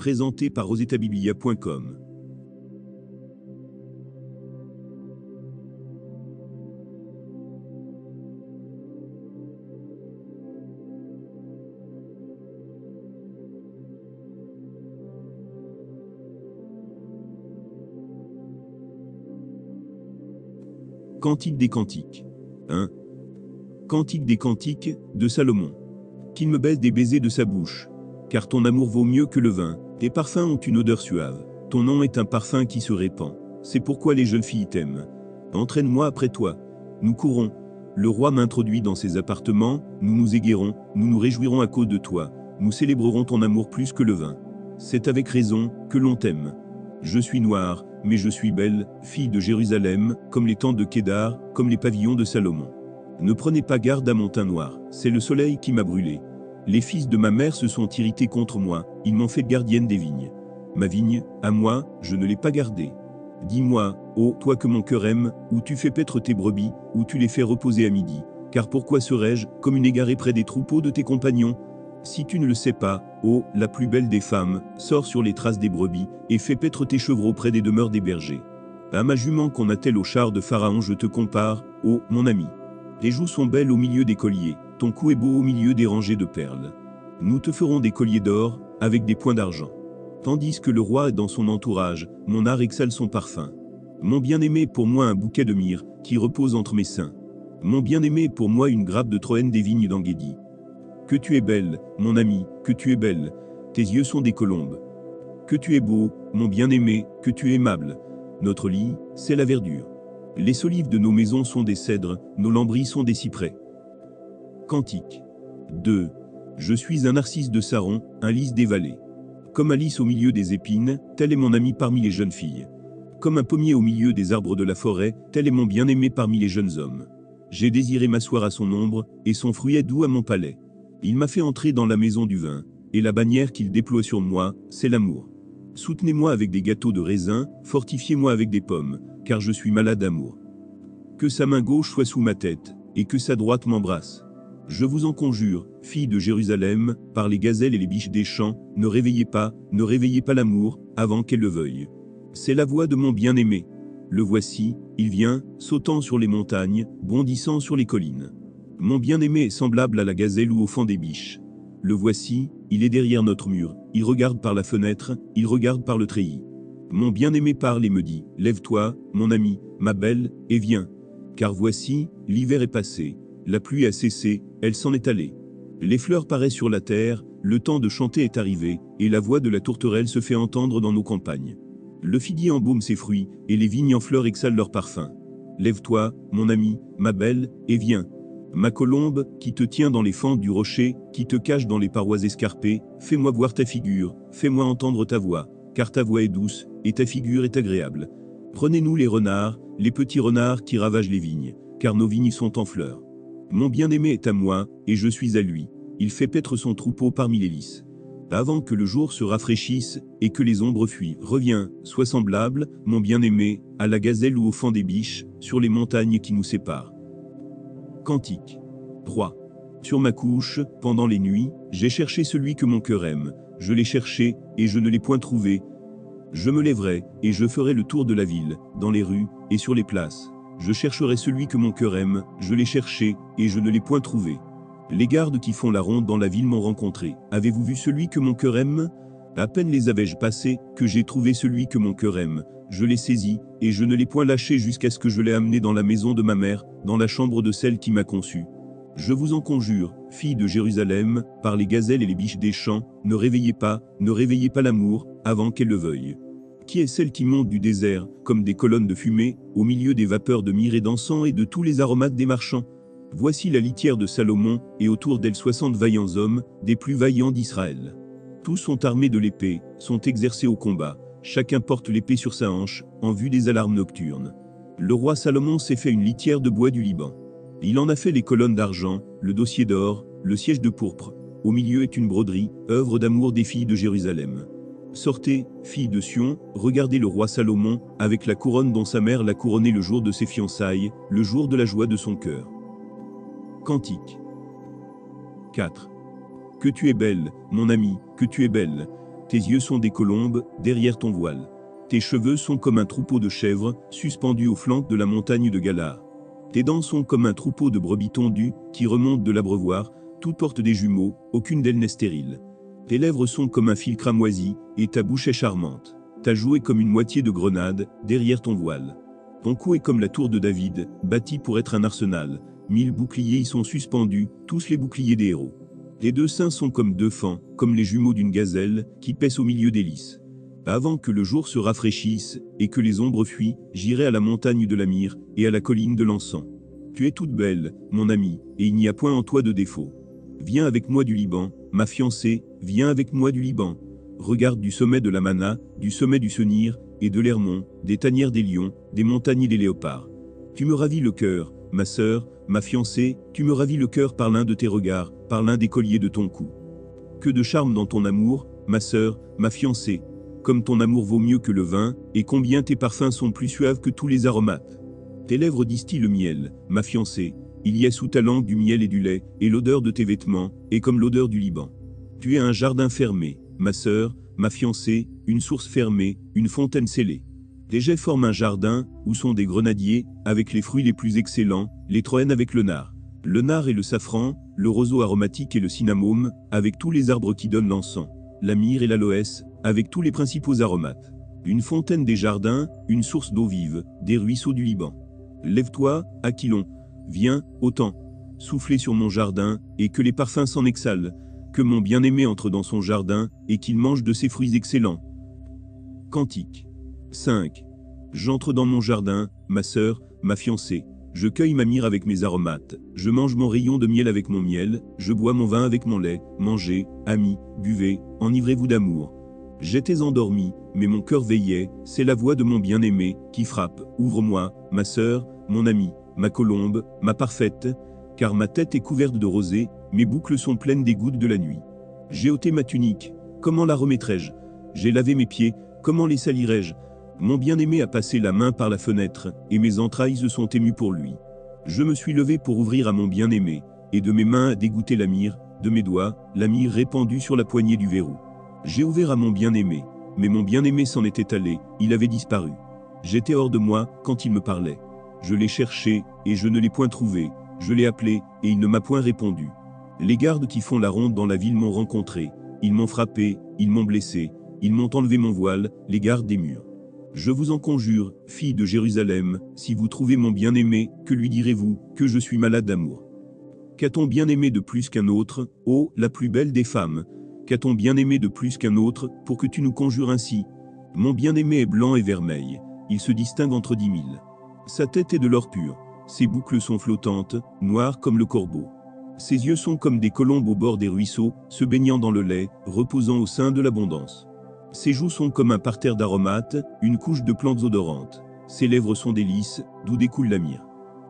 présenté par rosetabiblia.com. Cantique des Cantiques. 1. Cantique des Cantiques, de Salomon. Qu'il me baise des baisers de sa bouche, car ton amour vaut mieux que le vin, tes parfums ont une odeur suave, ton nom est un parfum qui se répand, c'est pourquoi les jeunes filles t'aiment. Entraîne-moi après toi, nous courons, le roi m'introduit dans ses appartements, nous nous égarons, nous nous réjouirons à cause de toi, nous célébrerons ton amour plus que le vin. C'est avec raison que l'on t'aime. Je suis noire, mais je suis belle, fille de Jérusalem, comme les tentes de Kédar, comme les pavillons de Salomon. Ne prenez pas garde à mon teint noir, c'est le soleil qui m'a brûlé. Les fils de ma mère se sont irrités contre moi, ils m'ont fait gardienne des vignes. Ma vigne, à moi, je ne l'ai pas gardée. Dis-moi, ô toi que mon cœur aime, où tu fais paître tes brebis, où tu les fais reposer à midi. Car pourquoi serais-je, comme une égarée près des troupeaux de tes compagnons? Si tu ne le sais pas, ô la plus belle des femmes, sors sur les traces des brebis, et fais paître tes chevreaux près des demeures des bergers. À ma jument qu'on attelle au char de Pharaon je te compare, ô mon ami. Tes joues sont belles au milieu des colliers, ton cou est beau au milieu des rangées de perles. Nous te ferons des colliers d'or, avec des points d'argent. Tandis que le roi est dans son entourage, mon art exhale son parfum. Mon bien-aimé pour moi un bouquet de myrrhe, qui repose entre mes seins. Mon bien-aimé pour moi une grappe de Troène des vignes d'Enguédi. Que tu es belle, mon ami, que tu es belle, tes yeux sont des colombes. Que tu es beau, mon bien-aimé, que tu es aimable. Notre lit, c'est la verdure. Les solives de nos maisons sont des cèdres, nos lambris sont des cyprès. Cantique. 2. Je suis un narcisse de Saron, un lys des vallées. Comme Alice au milieu des épines, tel est mon ami parmi les jeunes filles. Comme un pommier au milieu des arbres de la forêt, tel est mon bien-aimé parmi les jeunes hommes. J'ai désiré m'asseoir à son ombre, et son fruit est doux à mon palais. Il m'a fait entrer dans la maison du vin, et la bannière qu'il déploie sur moi, c'est l'amour. Soutenez-moi avec des gâteaux de raisin, fortifiez-moi avec des pommes, car je suis malade d'amour. Que sa main gauche soit sous ma tête, et que sa droite m'embrasse. Je vous en conjure, filles de Jérusalem, par les gazelles et les biches des champs, ne réveillez pas l'amour, avant qu'elle le veuille. C'est la voix de mon bien-aimé. Le voici, il vient, sautant sur les montagnes, bondissant sur les collines. Mon bien-aimé est semblable à la gazelle ou au fond des biches. Le voici, il est derrière notre mur, il regarde par la fenêtre, il regarde par le treillis. Mon bien-aimé parle et me dit, lève-toi, mon ami, ma belle, et viens. Car voici, l'hiver est passé, la pluie a cessé, elle s'en est allée. Les fleurs paraissent sur la terre, le temps de chanter est arrivé, et la voix de la tourterelle se fait entendre dans nos campagnes. Le figuier embaume ses fruits, et les vignes en fleurs exhalent leur parfum. Lève-toi, mon ami, ma belle, et viens. Ma colombe, qui te tient dans les fentes du rocher, qui te cache dans les parois escarpées, fais-moi voir ta figure, fais-moi entendre ta voix, car ta voix est douce, et ta figure est agréable. Prenez-nous les renards, les petits renards qui ravagent les vignes, car nos vignes sont en fleurs. Mon bien-aimé est à moi, et je suis à lui, il fait paître son troupeau parmi les lys. Avant que le jour se rafraîchisse, et que les ombres fuient, reviens, sois semblable, mon bien-aimé, à la gazelle ou au fond des biches, sur les montagnes qui nous séparent. Cantique. 3. Sur ma couche, pendant les nuits, j'ai cherché celui que mon cœur aime, je l'ai cherché, et je ne l'ai point trouvé. Je me lèverai, et je ferai le tour de la ville, dans les rues, et sur les places. Je chercherai celui que mon cœur aime, je l'ai cherché, et je ne l'ai point trouvé. Les gardes qui font la ronde dans la ville m'ont rencontré. Avez-vous vu celui que mon cœur aime? À peine les avais-je passés, que j'ai trouvé celui que mon cœur aime. Je l'ai saisi, et je ne l'ai point lâché jusqu'à ce que je l'ai amené dans la maison de ma mère, dans la chambre de celle qui m'a conçu. Je vous en conjure, filles de Jérusalem, par les gazelles et les biches des champs, ne réveillez pas l'amour, avant qu'elle le veuille. Qui est celle qui monte du désert, comme des colonnes de fumée, au milieu des vapeurs de myrrhe et d'encens et de tous les aromates des marchands? Voici la litière de Salomon, et autour d'elle 60 vaillants hommes, des plus vaillants d'Israël. Tous sont armés de l'épée, sont exercés au combat. Chacun porte l'épée sur sa hanche, en vue des alarmes nocturnes. Le roi Salomon s'est fait une litière de bois du Liban. Il en a fait les colonnes d'argent, le dossier d'or, le siège de pourpre. Au milieu est une broderie, œuvre d'amour des filles de Jérusalem. Sortez, filles de Sion, regardez le roi Salomon, avec la couronne dont sa mère l'a couronné le jour de ses fiançailles, le jour de la joie de son cœur. Cantique. 4. Que tu es belle, mon ami, que tu es belle. Tes yeux sont des colombes, derrière ton voile. Tes cheveux sont comme un troupeau de chèvres, suspendus au flanc de la montagne de Galar. Tes dents sont comme un troupeau de brebis tondues, qui remontent de l'abreuvoir, toutes portent des jumeaux, aucune d'elles n'est stérile. Tes lèvres sont comme un fil cramoisi, et ta bouche est charmante. Ta joue est comme une moitié de grenade, derrière ton voile. Ton cou est comme la tour de David, bâtie pour être un arsenal. 1000 boucliers y sont suspendus, tous les boucliers des héros. Tes deux seins sont comme deux fans, comme les jumeaux d'une gazelle, qui paissent au milieu des lys. Avant que le jour se rafraîchisse, et que les ombres fuient, j'irai à la montagne de la myrrhe, et à la colline de l'encens. Tu es toute belle, mon amie, et il n'y a point en toi de défaut. Viens avec moi du Liban, ma fiancée, viens avec moi du Liban. Regarde du sommet de la Mana, du sommet du Senir, et de l'Hermon, des tanières des lions, des montagnes des léopards. Tu me ravis le cœur, ma sœur, ma fiancée, tu me ravis le cœur par l'un de tes regards, par l'un des colliers de ton cou. Que de charme dans ton amour, ma sœur, ma fiancée. Comme ton amour vaut mieux que le vin, et combien tes parfums sont plus suaves que tous les aromates. Tes lèvres distillent le miel, ma fiancée. Il y a sous ta langue du miel et du lait, et l'odeur de tes vêtements, est comme l'odeur du Liban. Tu es un jardin fermé, ma sœur, ma fiancée, une source fermée, une fontaine scellée. Tes jets forment un jardin, où sont des grenadiers, avec les fruits les plus excellents, les troènes avec le nard. Le nard et le safran, le roseau aromatique et le cinnamome, avec tous les arbres qui donnent l'encens. La myrrhe et l'aloès, avec tous les principaux aromates. Une fontaine des jardins, une source d'eau vive, des ruisseaux du Liban. Lève-toi, Aquilon, viens, autant, souffler sur mon jardin, et que les parfums s'en exhalent, que mon bien-aimé entre dans son jardin, et qu'il mange de ses fruits excellents. Cantique 5. J'entre dans mon jardin, ma sœur, ma fiancée. Je cueille ma myrrhe avec mes aromates, je mange mon rayon de miel avec mon miel, je bois mon vin avec mon lait, mangez, amis, buvez, enivrez-vous d'amour. J'étais endormi, mais mon cœur veillait, c'est la voix de mon bien-aimé, qui frappe, ouvre-moi, ma sœur, mon amie, ma colombe, ma parfaite, car ma tête est couverte de rosée, mes boucles sont pleines des gouttes de la nuit. J'ai ôté ma tunique, comment la remettrai-je? J'ai lavé mes pieds, comment les salirai-je? Mon bien-aimé a passé la main par la fenêtre, et mes entrailles se sont émues pour lui. Je me suis levé pour ouvrir à mon bien-aimé, et de mes mains a dégoûté la myrrhe, de mes doigts, la myrrhe répandue sur la poignée du verrou. J'ai ouvert à mon bien-aimé, mais mon bien-aimé s'en était allé, il avait disparu. J'étais hors de moi, quand il me parlait. Je l'ai cherché, et je ne l'ai point trouvé, je l'ai appelé, et il ne m'a point répondu. Les gardes qui font la ronde dans la ville m'ont rencontré, ils m'ont frappé, ils m'ont blessé, ils m'ont enlevé mon voile, les gardes des murs. Je vous en conjure, filles de Jérusalem, si vous trouvez mon bien-aimé, que lui direz-vous, que je suis malade d'amour? Qu'a-t-on bien-aimé de plus qu'un autre, ô, la plus belle des femmes? Qu'a-t-on bien-aimé de plus qu'un autre, pour que tu nous conjures ainsi? Mon bien-aimé est blanc et vermeil, il se distingue entre 10 000. Sa tête est de l'or pur, ses boucles sont flottantes, noires comme le corbeau. Ses yeux sont comme des colombes au bord des ruisseaux, se baignant dans le lait, reposant au sein de l'abondance. Ses joues sont comme un parterre d'aromates, une couche de plantes odorantes. Ses lèvres sont des lys, d'où découle la myrrhe.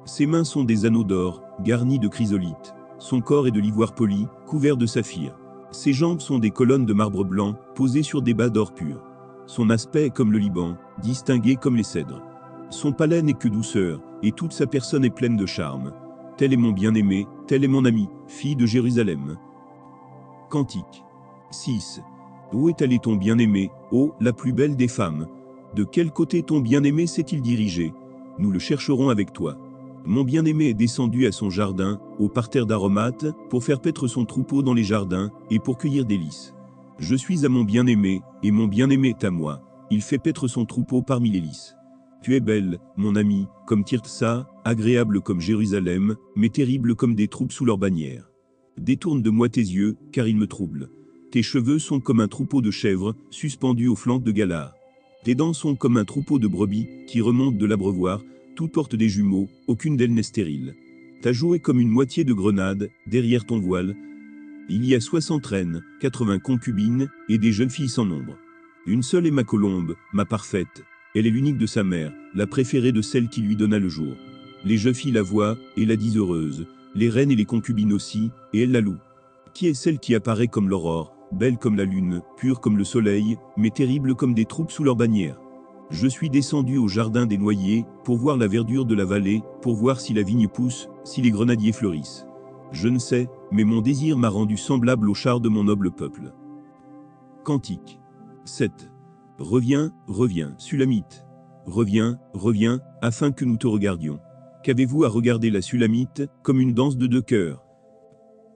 Ses mains sont des anneaux d'or, garnis de chrysolites. Son corps est de l'ivoire poli, couvert de saphir. Ses jambes sont des colonnes de marbre blanc, posées sur des bas d'or pur. Son aspect est comme le Liban, distingué comme les cèdres. Son palais n'est que douceur, et toute sa personne est pleine de charme. Tel est mon bien-aimé, tel est mon ami, fille de Jérusalem. Cantique 6. Où est allé ton bien-aimé, ô, la plus belle des femmes? De quel côté ton bien-aimé s'est-il dirigé? Nous le chercherons avec toi. Mon bien-aimé est descendu à son jardin, au parterre d'aromates, pour faire paître son troupeau dans les jardins, et pour cueillir des lys. Je suis à mon bien-aimé, et mon bien-aimé est à moi. Il fait paître son troupeau parmi les lys. Tu es belle, mon ami, comme Tirtsa, agréable comme Jérusalem, mais terrible comme des troupes sous leur bannière. Détourne de moi tes yeux, car ils me troublent. Tes cheveux sont comme un troupeau de chèvres, suspendus aux flancs de Galar. Tes dents sont comme un troupeau de brebis, qui remontent de l'abreuvoir, toutes portent des jumeaux, aucune d'elles n'est stérile. Ta joue est comme une moitié de grenade, derrière ton voile. Il y a 60 reines, 80 concubines, et des jeunes filles sans nombre. Une seule est ma colombe, ma parfaite. Elle est l'unique de sa mère, la préférée de celle qui lui donna le jour. Les jeunes filles la voient, et la disent heureuse. Les reines et les concubines aussi, et elles la louent. Qui est celle qui apparaît comme l'aurore, belle comme la lune, pure comme le soleil, mais terrible comme des troupes sous leur bannière? Je suis descendu au jardin des noyers, pour voir la verdure de la vallée, pour voir si la vigne pousse, si les grenadiers fleurissent. Je ne sais, mais mon désir m'a rendu semblable au char de mon noble peuple. Cantique 7. Reviens, reviens, Sulamite. Reviens, reviens, afin que nous te regardions. Qu'avez-vous à regarder la Sulamite, comme une danse de 2 cœurs?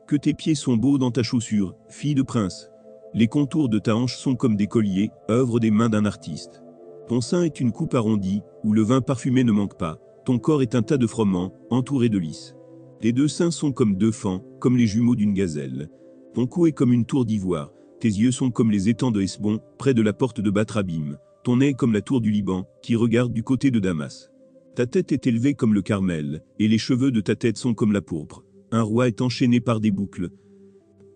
Que tes pieds sont beaux dans ta chaussure, fille de prince. Les contours de ta hanche sont comme des colliers, œuvre des mains d'un artiste. Ton sein est une coupe arrondie, où le vin parfumé ne manque pas. Ton corps est un tas de froment, entouré de lys. Tes 2 seins sont comme 2 fans, comme les jumeaux d'une gazelle. Ton cou est comme une tour d'ivoire. Tes yeux sont comme les étangs de Hesbon, près de la porte de Batrabim. Ton nez est comme la tour du Liban, qui regarde du côté de Damas. Ta tête est élevée comme le Carmel, et les cheveux de ta tête sont comme la pourpre. Un roi est enchaîné par des boucles.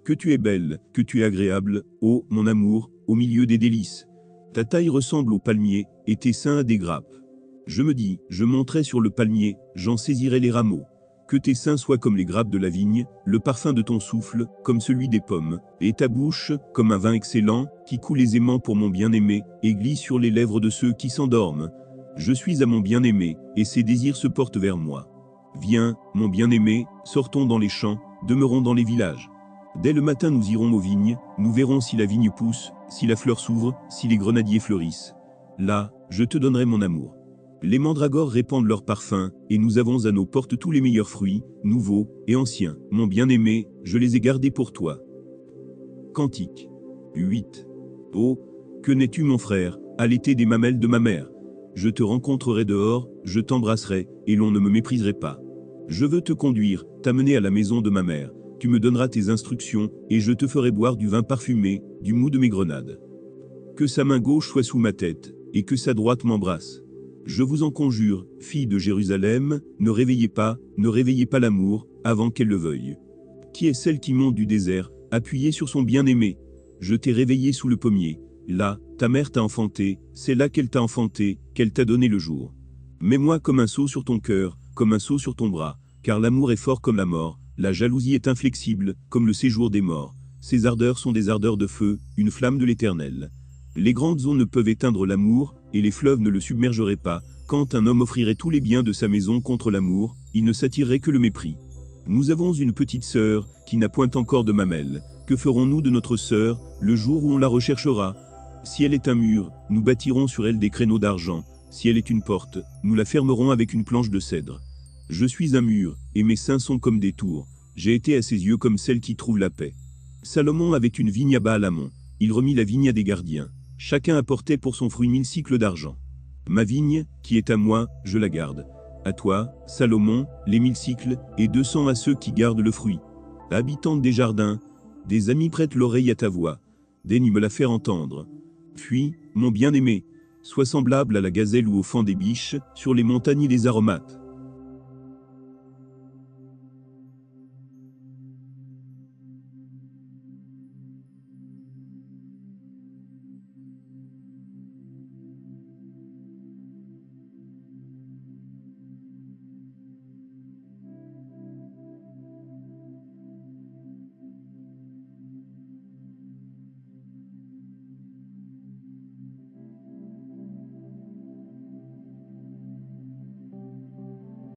Que tu es belle, que tu es agréable, ô mon amour, au milieu des délices. Ta taille ressemble au palmier, et tes seins à des grappes. Je me dis, je monterai sur le palmier, j'en saisirai les rameaux. Que tes seins soient comme les grappes de la vigne, le parfum de ton souffle, comme celui des pommes, et ta bouche, comme un vin excellent, qui coule aisément pour mon bien-aimé, et glisse sur les lèvres de ceux qui s'endorment. Je suis à mon bien-aimé, et ses désirs se portent vers moi. Viens, mon bien-aimé, sortons dans les champs, demeurons dans les villages. Dès le matin nous irons aux vignes, nous verrons si la vigne pousse, si la fleur s'ouvre, si les grenadiers fleurissent. Là, je te donnerai mon amour. Les mandragores répandent leur parfum, et nous avons à nos portes tous les meilleurs fruits, nouveaux et anciens. Mon bien-aimé, je les ai gardés pour toi. Cantique 8. Oh, que n'es-tu mon frère, allaité des mamelles de ma mère. Je te rencontrerai dehors, je t'embrasserai, et l'on ne me mépriserait pas. Je veux te conduire, t'amener à la maison de ma mère. Tu me donneras tes instructions, et je te ferai boire du vin parfumé, du mou de mes grenades. Que sa main gauche soit sous ma tête, et que sa droite m'embrasse. Je vous en conjure, filles de Jérusalem, ne réveillez pas l'amour, avant qu'elle le veuille. Qui est celle qui monte du désert, appuyée sur son bien-aimé? Je t'ai réveillé sous le pommier. Là, ta mère t'a enfanté, c'est là qu'elle t'a enfanté, qu'elle t'a donné le jour. Mets-moi comme un sceau sur ton cœur, comme un sceau sur ton bras, car l'amour est fort comme la mort, la jalousie est inflexible, comme le séjour des morts. Ses ardeurs sont des ardeurs de feu, une flamme de l'Éternel. Les grandes eaux ne peuvent éteindre l'amour, et les fleuves ne le submergeraient pas. Quand un homme offrirait tous les biens de sa maison contre l'amour, il ne s'attirerait que le mépris. Nous avons une petite sœur, qui n'a point encore de mamelle. Que ferons-nous de notre sœur, le jour où on la recherchera? Si elle est un mur, nous bâtirons sur elle des créneaux d'argent. Si elle est une porte, nous la fermerons avec une planche de cèdre. Je suis un mur, et mes seins sont comme des tours. J'ai été à ses yeux comme celle qui trouve la paix. Salomon avait une vigne à Baal-Hamon. Il remit la vigne à des gardiens. Chacun apportait pour son fruit 1000 cycles d'argent. Ma vigne, qui est à moi, je la garde. À toi, Salomon, les 1000 cycles, et 200 à ceux qui gardent le fruit. Habitante des jardins, des amis prêtent l'oreille à ta voix. Daigne me la faire entendre. Puis, mon bien-aimé, sois semblable à la gazelle ou au faon des biches, sur les montagnes des aromates.